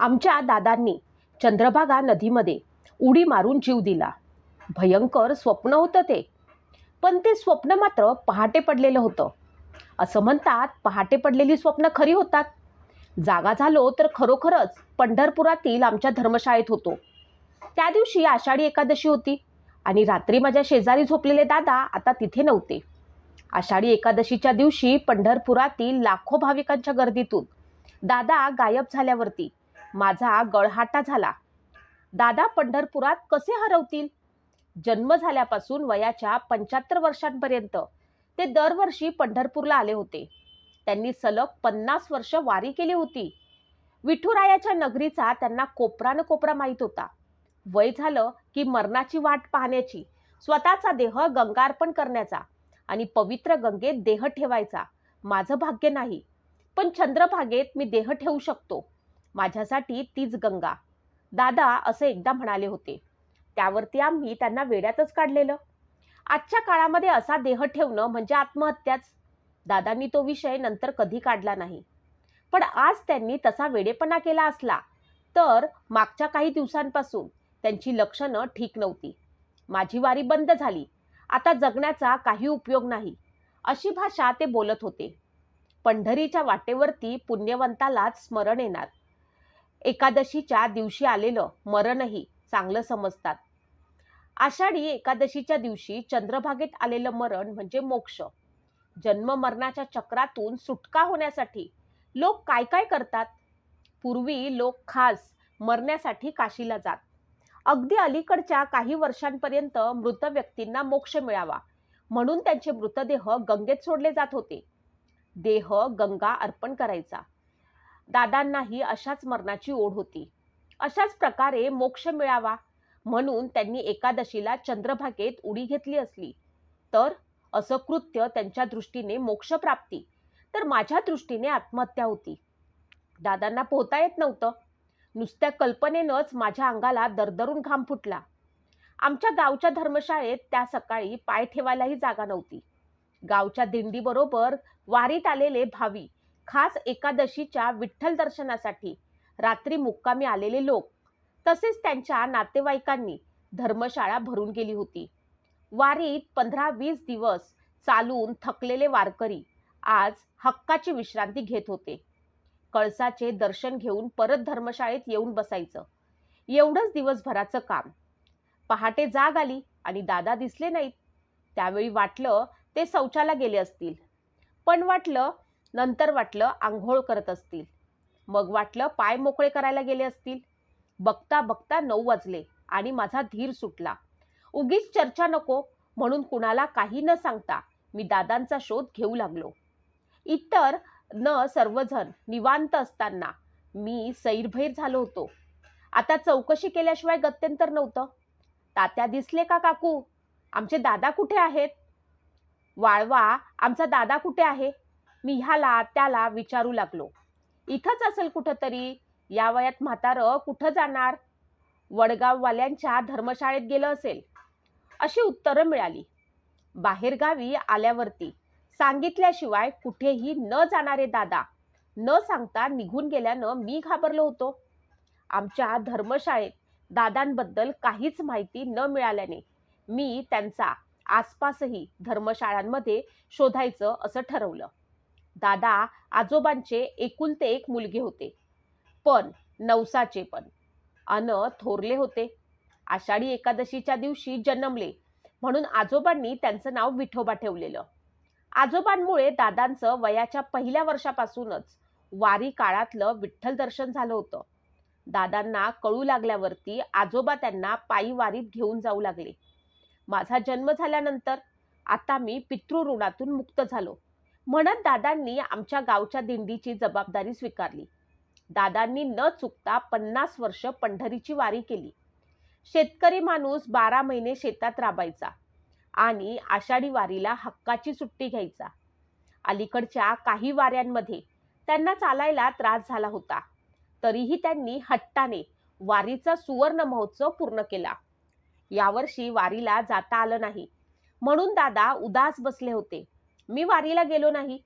आमच्या दादांनी चंद्रभागा नदीमध्ये उडी मारून जीव दिला. भयंकर स्वप्न होतं ते. पण ते स्वप्न मात्र पहाटे पडलेलं होतं. असं म्हणतात, पहाटे पडलेली स्वप्न खरी होतात. जागा झालो तर खरोखरच पंढरपुरातील आमच्या धर्मशाळेत होतो. त्या दिवशी आषाढी एकादशी होती आणि रात्री माझ्या शेजारी झोपलेले दादा आता तिथे नव्हते. आषाढी एकादशीच्या दिवशी पंढरपुरातील लाखो भाविकांच्या गर्दीतून दादा गायब झाल्यावरती माझा गळहाटा झाला. दादा पंढरपुरात कसे हरवतील? जन्म झाल्यापासून वयाच्या 75 वर्षांपर्यंत ते दरवर्षी पंढरपूरला आले होते. त्यांनी सलग 50 वर्ष वारी केली होती. विठुरायाच्या नगरीचा त्यांना कोपरा न कोपरा माहीत होता. वय झालं की मरणाची वाट पाहण्याची, स्वतःचा देह गंगार्पण करण्याचा आणि पवित्र गंगेत देह ठेवायचा माझं भाग्य नाही, पण चंद्रभागेत मी देह ठेवू शकतो. माझ्यासाठी तीच गंगा. दादा असं एकदा म्हणाले होते. त्यावरती आम्ही त्यांना वेड्यातच काढलेलं. आजच्या काळामध्ये असा देह ठेवणं म्हणजे आत्महत्याच. दादांनी तो विषय नंतर कधी काढला नाही. पण आज त्यांनी तसा वेडेपणा केला असला तर मागच्या काही दिवसांपासून त्यांची लक्षणं ठीक नव्हती. माझी वारी बंद झाली, आता जगण्याचा काही उपयोग नाही, अशी भाषा ते बोलत होते. पंढरीच्या वाटेवरती पुण्यवंतालाच स्मरण येणार. एकादशीच्या दिवशी आलेलं मरणही चांगलं समजतात. आषाढी एकादशीच्या दिवशी चंद्रभागेत आलेलं मरण म्हणजे मोक्ष. जन्म मरणाच्या चक्रातून सुटका होण्यासाठी लोक काय काय करतात? पूर्वी लोक खास मरण्यासाठी काशीला जात. अगदी अलीकडच्या काही वर्षांपर्यंत मृत व्यक्तींना मोक्ष मिळावा म्हणून त्यांचे मृतदेह गंगेत सोडले जात होते. देह गंगा अर्पण करायचा. दादांनाही अशाच मरणाची ओढ होती. अशाच प्रकारे मोक्ष मिळावा म्हणून त्यांनी एकादशीला चंद्रभागेत उडी घेतली असली तर असं कृत्य त्यांच्या दृष्टीने मोक्षप्राप्ती, तर माझ्या दृष्टीने आत्महत्या होती. दादांना पोहता येत नव्हतं. नुसत्या कल्पनेनंच माझ्या अंगाला दरदरून घाम फुटला. आमच्या गावच्या धर्मशाळेत त्या सकाळी पाय ठेवायलाही जागा नव्हती. गावच्या दिंडीबरोबर वारीत आलेले भावी, खास एकादशीच्या विठ्ठल दर्शनासाठी रात्री मुक्कामी आलेले लोक, तसेच त्यांच्या नातेवाईकांनी धर्मशाळा भरून गेली होती. वारीत 15-20 दिवस चालून थकलेले वारकरी आज हक्काची विश्रांती घेत होते. कळसाचे दर्शन घेऊन परत धर्मशाळेत येऊन बसायचं, एवढंच दिवसभराचं काम. पहाटे जाग आली आणि दादा दिसले नाहीत. त्यावेळी वाटलं ते शौचाला गेले असतील, पण नंतर वाटलं आंघोळ करत असतील, मग वाटलं पाय मोकळे करायला गेले असतील. बघता बघता 9 वाजले आणि माझा धीर सुटला. उगीच चर्चा नको म्हणून कुणाला काही न सांगता मी दादांचा शोध घेऊ लागलो. इतर सर्वजण निवांत असताना मी सैरभैर झालो होतो. आता चौकशी केल्याशिवाय गत्यंतर नव्हतं. तात्या दिसले का काकू? आमचे दादा कुठे आहेत? वाळवा, आमचा दादा कुठे आहे? मी ह्याला त्याला विचारू लागलो. इथंच असेल कुठंतरी, या वयात म्हातारं कुठं जाणार? वडगाववाल्यांच्या धर्मशाळेत गेलं असेल, अशी उत्तरं मिळाली. बाहेरगावी आल्यावरती सांगितल्याशिवाय कुठेही न जाणारे दादा न सांगता निघून गेल्यानं मी घाबरलो होतो. आमच्या धर्मशाळेत दादांबद्दल काहीच माहिती न मिळाल्याने मी त्यांचा आसपासही धर्मशाळांमध्ये शोधायचं असं ठरवलं. दादा आजोबांचे एकुलते एक मुलगे होते, पण नवसाचे पण, थोरले होते. आषाढी एकादशीच्या दिवशी जन्मले म्हणून आजोबांनी त्यांचं नाव विठोबा ठेवलेलं. आजोबांमुळे दादांचं वयाच्या पहिल्या वर्षापासूनच वारी काळातलं विठ्ठल दर्शन झालं होतं. दादांना कळू लागल्यावरती आजोबा त्यांना पायी वारीत घेऊन जाऊ लागले. माझा जन्म झाल्यानंतर आता मी पितृऋणातून मुक्त झालो म्हणत दादांनी आमच्या गावच्या दिंडीची जबाबदारी स्वीकारली. दादांनी न चुकता 50 वर्ष पंढरीची वारी केली. शेतकरी माणूस 12 महिने शेतात राबायचा आणि आषाढी वारीला हक्काची सुट्टी घ्यायचा. अलीकडच्या काही वाऱ्यांमध्ये त्यांना चालायला त्रास झाला होता, तरीही त्यांनी हट्टाने वारीचा सुवर्ण महोत्सव पूर्ण केला. यावर्षी वारीला जाता आलं नाही म्हणून दादा उदास बसले होते. मी वारीला गेलो नाही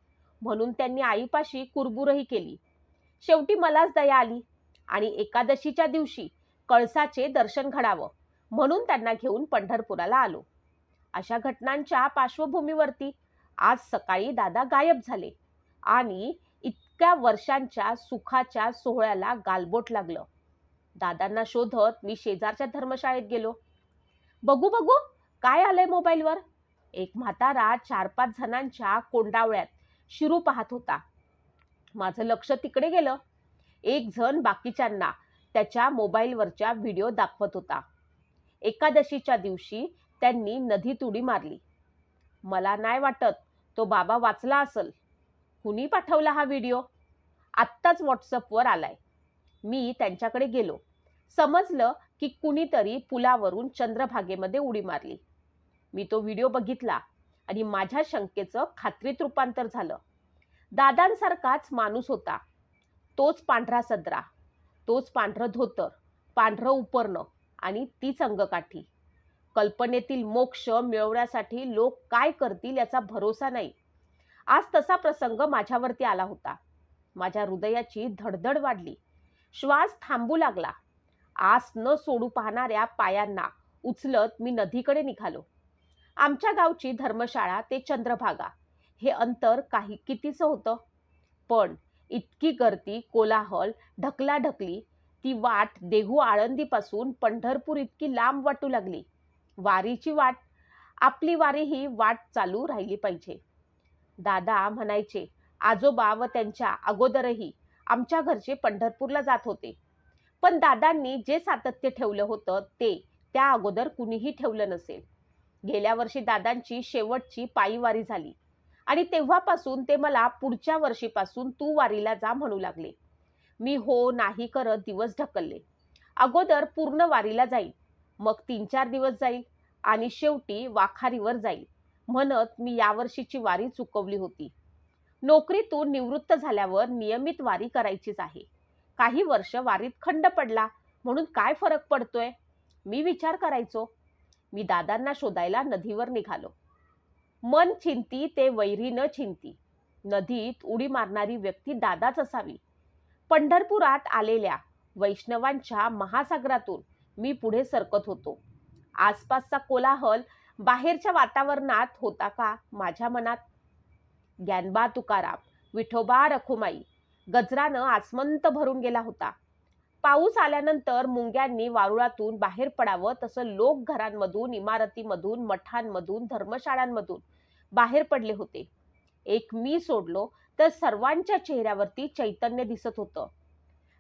म्हणून त्यांनी आईपाशी कुरबुरही केली. शेवटी मलाच दया आली. आणि एकादशीच्या दिवशी कळसाचे दर्शन घडावं म्हणून त्यांना घेऊन पंढरपुराला आलो. अशा घटनांच्या पार्श्वभूमीवरती आज सकाळी दादा गायब झाले आणि इतक्या वर्षांच्या सुखाच्या सोहळ्याला गालबोट लागलं. दादांना शोधत मी शेजारच्या धर्मशाळेत गेलो. बघू बघू काय आलंय मोबाईलवर. एक म्हातारा 4-5 जणांच्या कोंडावळ्यात शिरू पाहत होता. माझं लक्ष तिकडे गेलं. एक जण बाकीच्यांना त्याच्या मोबाईलवरच्या व्हिडिओ दाखवत होता. एकादशीच्या दिवशी त्यांनी नदीत उडी मारली. मला नाही वाटत तो बाबा वाचला असेल. कुणी पाठवला हा व्हिडिओ? आत्ताच व्हॉट्सअपवर आलाय. मी त्यांच्याकडे गेलो. समजलं की कुणीतरी पुलावरून चंद्रभागेमध्ये उडी मारली. मी तो व्हिडिओ बघितला आणि माझ्या शंकेचं खात्रीत रूपांतर झालं. दादांसारखाच माणूस होता. तोच पांढरा सदरा, तोच पांढरं धोतर, पांढरं उपरणं आणि तीच अंगकाठी. कल्पनेतील मोक्ष मिळवण्यासाठी लोक काय करतील याचा भरोसा नाही. आज तसा प्रसंग माझ्यावरती आला होता. माझ्या हृदयाची धडधड वाढली. श्वास थांबू लागला. आस न सोडू पाहणाऱ्या पायांना उचलत मी नदीकडे निघालो. आमच्या गावची धर्मशाळा ते चंद्रभागा हे अंतर कितीचं होतं, पण इतकी गर्दी, कोलाहल, ढकलाढकली, ती वाट देहू आळंदीपासून पंढरपूर इतकी लांब वाटू लागली. वारीची वाट, आपली वारी ही वाट चालू राहिली पाहिजे. दादा म्हणायचे आजोबा व त्यांच्या अगोदरही आमच्या घरचे पंढरपूरला जात होते. पण दादांनी जे सातत्य ठेवलं होतं ते त्या अगोदर कुणीही ठेवलं नसेल. गेल्या वर्षी दादांची शेवटची पायी वारी झाली आणि तेव्हापासून ते मला पुढच्या वर्षीपासून तू वारीला जा म्हणू लागले. मी हो नाही करत दिवस ढकलले. अगोदर पूर्ण वारीला जाईल, मग 3-4 दिवस जाईल आणि शेवटी वाखारीवर जाईल म्हणत मी यावर्षीची वारी चुकवली होती. नोकरीतून निवृत्त झाल्यावर नियमित वारी करायचीच आहे. काही वर्ष वारीत खंड पडला म्हणून काय फरक पडतोय, मी विचार करायचो. मी दादांना शोधायला नदीवर निघालो. मन चिंती ते वैरी न चिंती. नदीत उडी मारणारी व्यक्ती दादाच असावी. पंढरपुरात आलेल्या वैष्णवांच्या महासागरातून मी पुढे सरकत होतो. आसपासचा कोलाहल बाहेरच्या वातावरणात होता का माझ्या मनात? ज्ञानबा तुकाराम, विठोबा रखुमाई गजरानं आसमंत भरून गेला होता. पाऊस आल्यानंतर मुंग्यांनी वारुळातून बाहेर पडावं तसं लोक घरांमधून, इमारतीमधून, मठांमधून, धर्मशाळांमधून बाहेर पडले होते. एक मी सोडलो तर सर्वांच्या चेहऱ्यावरती चैतन्य दिसत होतं.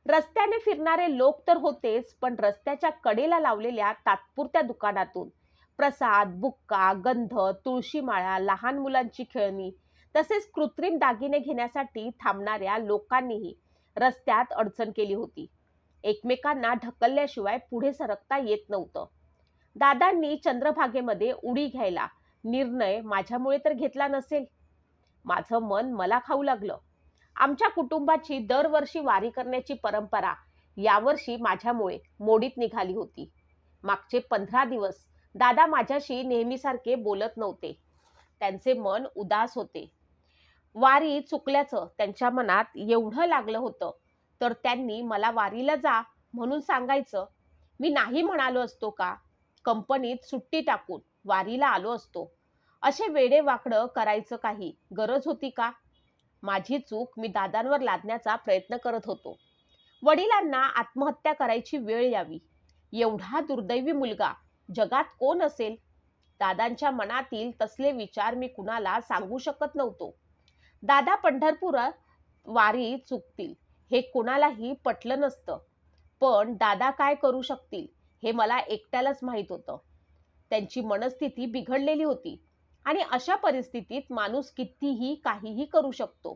रस्त्याने फिरणारे लोक तर होतेच, पण रस्त्याच्या कडेला लावलेल्या तात्पुरत्या दुकानातून प्रसाद, बुक्का, गंध, तुळशीमाळा, लहान मुलांची खेळणी तसेच कृत्रिम दागिने घेण्यासाठी थांबणाऱ्या लोकांनीही रस्त्यात अडचण केली होती. एकमेकांना ढकलल्याशिवाय पुढे सरकता येत नव्हतं. दादांनी चंद्रभागेमध्ये उडी घ्यायला निर्णय माझ्यामुळे तर घेतला नसेल. माझं मन मला खाऊ लागलं. आमच्या कुटुंबाची दरवर्षी वारी करण्याची परंपरा यावर्षी माझ्यामुळे मोडीत निघाली होती. मागचे 15 दिवस दादा माझ्याशी नेहमीसारखे बोलत नव्हते. त्यांचे मन उदास होते. वारी चुकल्याचं त्यांच्या मनात एवढं लागलं होतं तर त्यांनी मला वारीला जा म्हणून सांगायचं. मी नाही म्हणालो असतो का? कंपनीत सुट्टी टाकून वारीला आलो असतो. असे वेडेवाकडं करायचं काही गरज होती का? माझी चूक मी दादांवर लादण्याचा प्रयत्न करत होतो. वडिलांना आत्महत्या करायची वेळ यावी एवढा दुर्दैवी मुलगा जगात कोण असेल? दादांच्या मनातील तसले विचार मी कुणाला सांगू शकत नव्हतो. दादा पंढरपुरात वारी चुकतील हे कुणालाही पटलं नसतं, पण दादा काय करू शकतील हे मला एकट्यालाच माहीत होतं. त्यांची मनस्थिती बिघडलेली होती आणि अशा परिस्थितीत माणूस कितीही काहीही करू शकतो.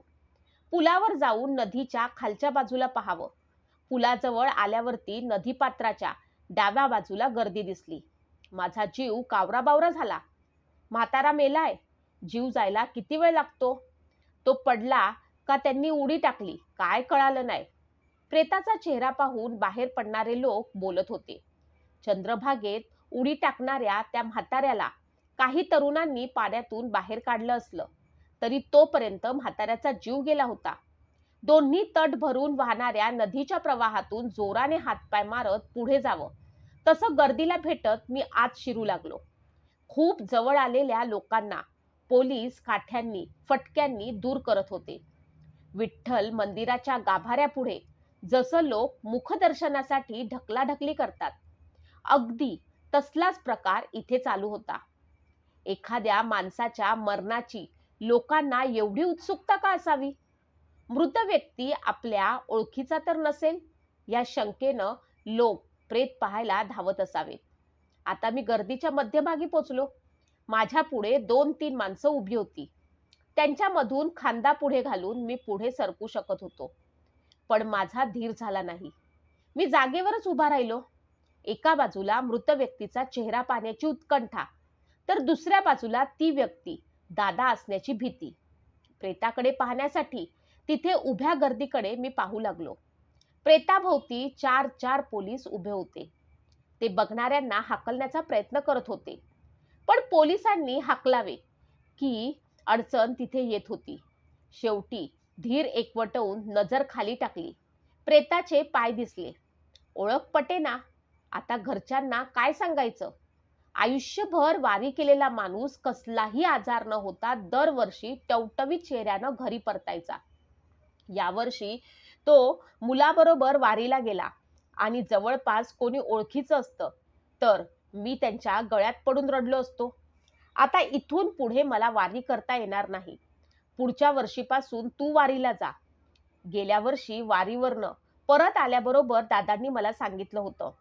पुलावर जाऊन नदीच्या खालच्या बाजूला पाहावं. पुलाजवळ आल्यावरती नदीपात्राच्या डाव्या बाजूला गर्दी दिसली. माझा जीव कावराबावरा झाला. म्हातारा मेलाय, जीव जायला किती वेळ लागतो? तो पडला का त्यांनी उडी टाकली काय कळालं नाही. प्रेताचा चेहरा पाहून बाहेर पडणारे लोक बोलत होते. चंद्रभागेत उडी टाकणाऱ्या त्या म्हाताऱ्याला काही तरुणांनी पाण्यातून बाहेर काढलं असलं तरी तोपर्यंत म्हाताऱ्याचा जीव गेला होता. दोन्ही तट भरून वाहणाऱ्या नदीच्या प्रवाहातून जोराने हातपाय मारत पुढे जावं तसं गर्दीला भेटत मी आत शिरू लागलो. खूप जवळ आलेल्या लोकांना पोलीस काठ्यांनी फटक्यांनी दूर करत होते. विठ्ठल मंदिराच्या गाभाऱ्यापुढे जसं लोक मुखदर्शनासाठी ढकलाढकली करतात, अगदी तसलाच प्रकार इथे चालू होता. एखाद्या माणसाच्या मरणाची लोकांना एवढी उत्सुकता का असावी? मृत व्यक्ती आपल्या ओळखीचा तर नसेल या शंकेनं लोक प्रेत पाहायला धावत असावे. आता मी गर्दीच्या मध्यभागी पोचलो. माझ्या पुढे 2-3 माणसं उभी होती. त्यांच्यामधून खांदा पुढे घालून मी पुढे सरकू शकत होतो. पण माझा धीर झाला नाही. मी जागेवरच उभा राहिलो. एका बाजूला मृत व्यक्तीचा चेहरा पाहण्याची उत्कंठा, तर दुसऱ्या बाजूला ती व्यक्ती दादा असण्याची भीती. प्रेताकडे पाहण्यासाठी तिथे उभ्या गर्दीकडे मी पाहू लागलो. प्रेताभोवती 4-4 पोलीस उभे होते. ते बघणाऱ्यांना हाकलण्याचा प्रयत्न करत होते. पण पोलिसांनी हाकलावे की अडचण तिथे येत होती. शेवटी धीर एकवटवून नजर खाली टाकली. प्रेताचे पाय दिसले. ओळख पटेना. आता घरच्यांना काय सांगायचं? आयुष्यभर वारी केलेला माणूस कसलाही आजार न होता दरवर्षी टवटवीत चेहऱ्यानं घरी परतायचा. यावर्षी तो मुलाबरोबर वारीला गेला आणि जवळपास कोणी ओळखीचं असतं तर मी त्यांच्या गळ्यात पडून रडलो असतो. आता इथून पुढे मला वारी करता येणार नाही. पुढच्या वर्षीपासून तू वारीला जा. गेल्या वर्षी वारीवरनं परत आल्याबरोबर दादांनी मला सांगितलं होतं.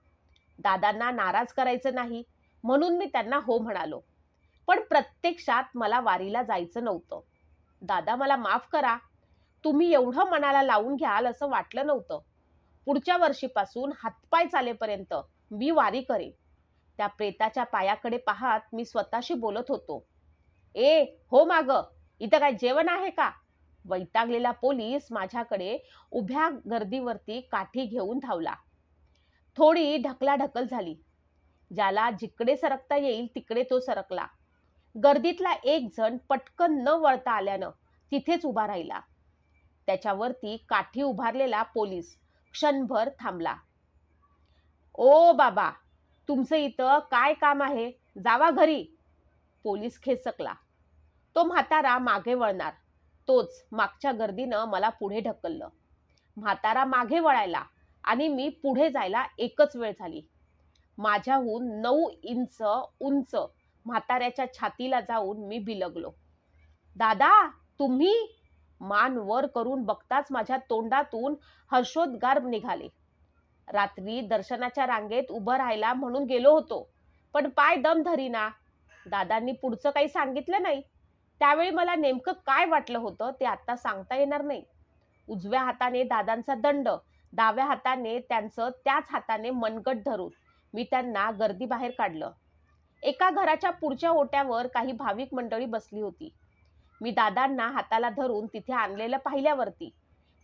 दादांना नाराज करायचं नाही म्हणून मी त्यांना हो म्हणालो. पण प्रत्यक्षात मला वारीला जायचं नव्हतं. दादा मला माफ करा. तुम्ही एवढं मनाला लावून घ्याल असं वाटलं नव्हतं. पुढच्या वर्षीपासून हातपाय चालेपर्यंत मी वारी करेन. त्या प्रेताच्या पायाकडे पाहत मी स्वतःशी बोलत होतो. ए हो माग, इथं काय जेवण आहे का? वैतागलेला पोलीस माझ्याकडे उभ्या गर्दीवरती काठी घेऊन धावला. थोडी ढकलाढकल झाली. ज्याला जिकडे सरकता येईल तिकडे तो सरकला. गर्दीतला एक जण पटकन न वळता आल्यानं तिथेच उभा राहिला. त्याच्यावरती काठी उभारलेला पोलीस क्षणभर थांबला. ओ बाबा, तुमचं इथं काय काम आहे? जावा घरी. पोलीस खेचकला. तो म्हातारा मागे वळणार. तोच मागच्या गर्दीनं मला पुढे ढकललं. म्हातारा मागे वळायला आणि मी पुढे जायला एकच वेळ झाली. माझ्याहून 9 इंच उंच म्हाताऱ्याच्या छातीला जाऊन मी बिलगलो. दादा, तुम्ही? मान वर करून बघताच माझ्या तोंडातून हर्षोद्गार निघाले. रात्री दर्शनाच्या रांगेत उभं राहायला म्हणून गेलो होतो, पण पाय दम धरीना. दादांनी पुढचं काही सांगितलं नाही. त्यावेळी मला नेमकं काय वाटलं होतं ते आता सांगता येणार नाही. उजव्या हाताने दादांचा दंड, डाव्या हाताने त्यांचं त्याच हाताने मनगट धरून मी त्यांना गर्दी बाहेर काढलं. एका घराच्या पुढच्या ओट्यावर काही भाविक मंडळी बसली होती. मी दादांना हाताला धरून तिथे आणलेलं पाहिल्यावरती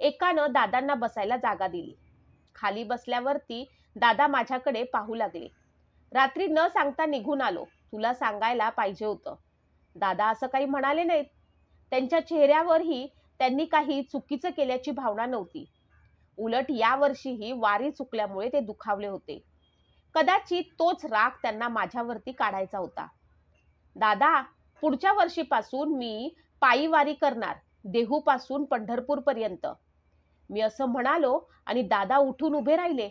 एकानं दादांना बसायला जागा दिली. खाली बसल्यावरती दादा माझ्याकडे पाहू लागले. रात्री न सांगता निघून आलो, तुला सांगायला पाहिजे होतं. दादा असं काही म्हणाले नाहीत. त्यांच्या चेहऱ्यावरही त्यांनी काही चुकीचं केल्याची भावना नव्हती. उलट यावर्षीही वारी चुकल्यामुळे ते दुखावले होते. कदाचित तोच राग त्यांना माझ्यावरती काढायचा होता. दादा, पुढच्या वर्षीपासून मी पायी वारी करणार, देहूपासून पंढरपूरपर्यंत. मी असं म्हणालो आणि दादा उठून उभे राहिले.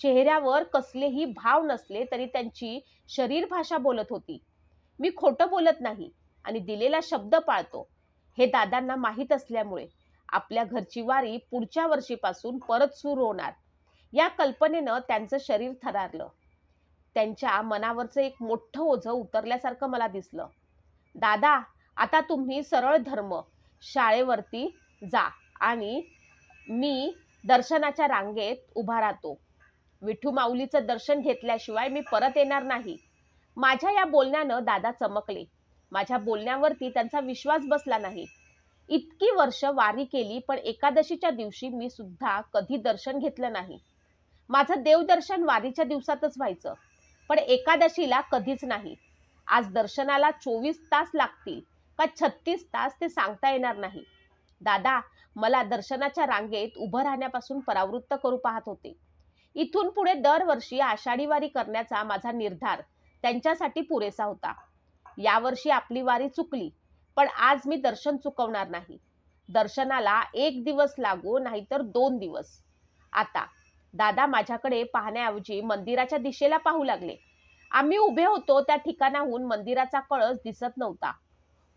चेहऱ्यावर कसलेही भाव नसले तरी त्यांची शरीर भाषा बोलत होती. मी खोटं बोलत नाही आणि दिलेला शब्द पाळतो हे दादांना माहीत असल्यामुळे आपल्या घरची वारी पुढच्या वर्षीपासून परत सुरू होणार या कल्पनेनं त्यांचं शरीर थरारलं. त्यांच्या मनावरचं एक मोठं ओझं उतरल्यासारखं मला दिसलं. दादा, आता तुम्ही सरळ धर्म शाळेवरती जा आणि मी दर्शनाच्या रांगेत उभा राहतो. विठू माऊलीचं दर्शन घेतल्याशिवाय मी परत येणार नाही. माझ्या या बोलण्यानं दादा चमकले. माझ्या बोलण्यावरती त्यांचा विश्वास बसला नाही. इतकी वर्ष वारी केली पण एकादशीच्या दिवशी मी सुद्धा कधी दर्शन घेतलं नाही. माझं देवदर्शन वारीच्या दिवसातच व्हायचं, पण एकादशीला कधीच नाही. आज दर्शनाला 24 तास लागतील का 36 तास ते सांगता येणार नाही. दादा, मला दर्शनाच्या रांगेत उभं राहण्यापासून परावृत्त करू पाहत होते. इथून पुढे दरवर्षी आषाढी वारी करण्याचा माझा निर्धार त्यांच्यासाठी पुरेसा होता. यावर्षी आपली वारी चुकली, पण आज मी दर्शन चुकवणार नाही. दर्शनाला 1 दिवस लागो नाहीतर 2 दिवस. आता दादा माझ्याकडे पाहण्याऐवजी मंदिराच्या दिशेला पाहू लागले. आम्ही उभे होतो त्या ठिकाणाहून मंदिराचा कळस दिसत नव्हता,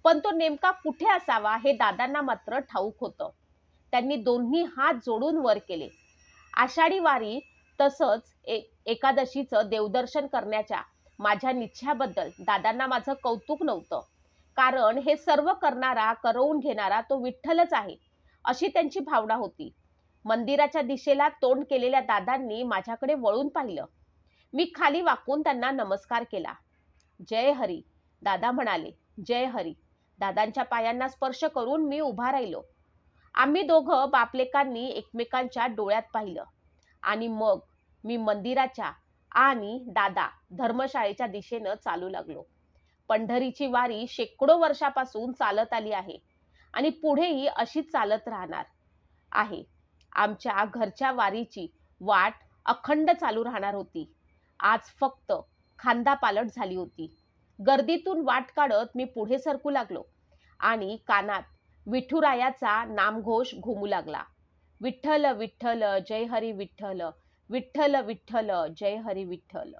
पण तो नेमका कुठे असावा हे दादांना मात्र ठाऊक होतं. त्यांनी दोन्ही हात जोडून वर केले. आषाढी वारी तसंच एकादशीचं देवदर्शन करण्याच्या माझ्या निश्चयाबद्दल दादांना माझं कौतुक नव्हतं, कारण हे सर्व करणारा, करवून घेणारा तो विठ्ठलच आहे, अशी त्यांची भावना होती. मंदिराच्या दिशेला तोंड केलेल्या दादांनी माझ्याकडे वळून पाहिलं. मी खाली वाकून त्यांना नमस्कार केला. जय हरी, दादा म्हणाले. जय हरी. दादांच्या पायांना स्पर्श करून मी उभा राहिलो. आम्ही दोघं बापलेकांनी एकमेकांच्या डोळ्यात पाहिलं आणि मग मी मंदिराच्या आणि दादा धर्मशाळेच्या दिशेनं चालू लागलो. पंढरीची वारी शेकडो वर्षापासून चालत आली आहे आणि पुढेही अशीच चालत राहणार आहे. आमच्या घरच्या वारीची वाट अखंड चालू राहणार होती. आज फक्त खांदापालट झाली होती. गर्दीतून वाट काढत मी पुढे सरकू लागलो आणि कानात विठुरायाचा नामघोष घुमू लागला. विठ्ठल विठ्ठल जय हरी विठ्ठल, विठ्ठल विठ्ठल जय हरी विठ्ठल.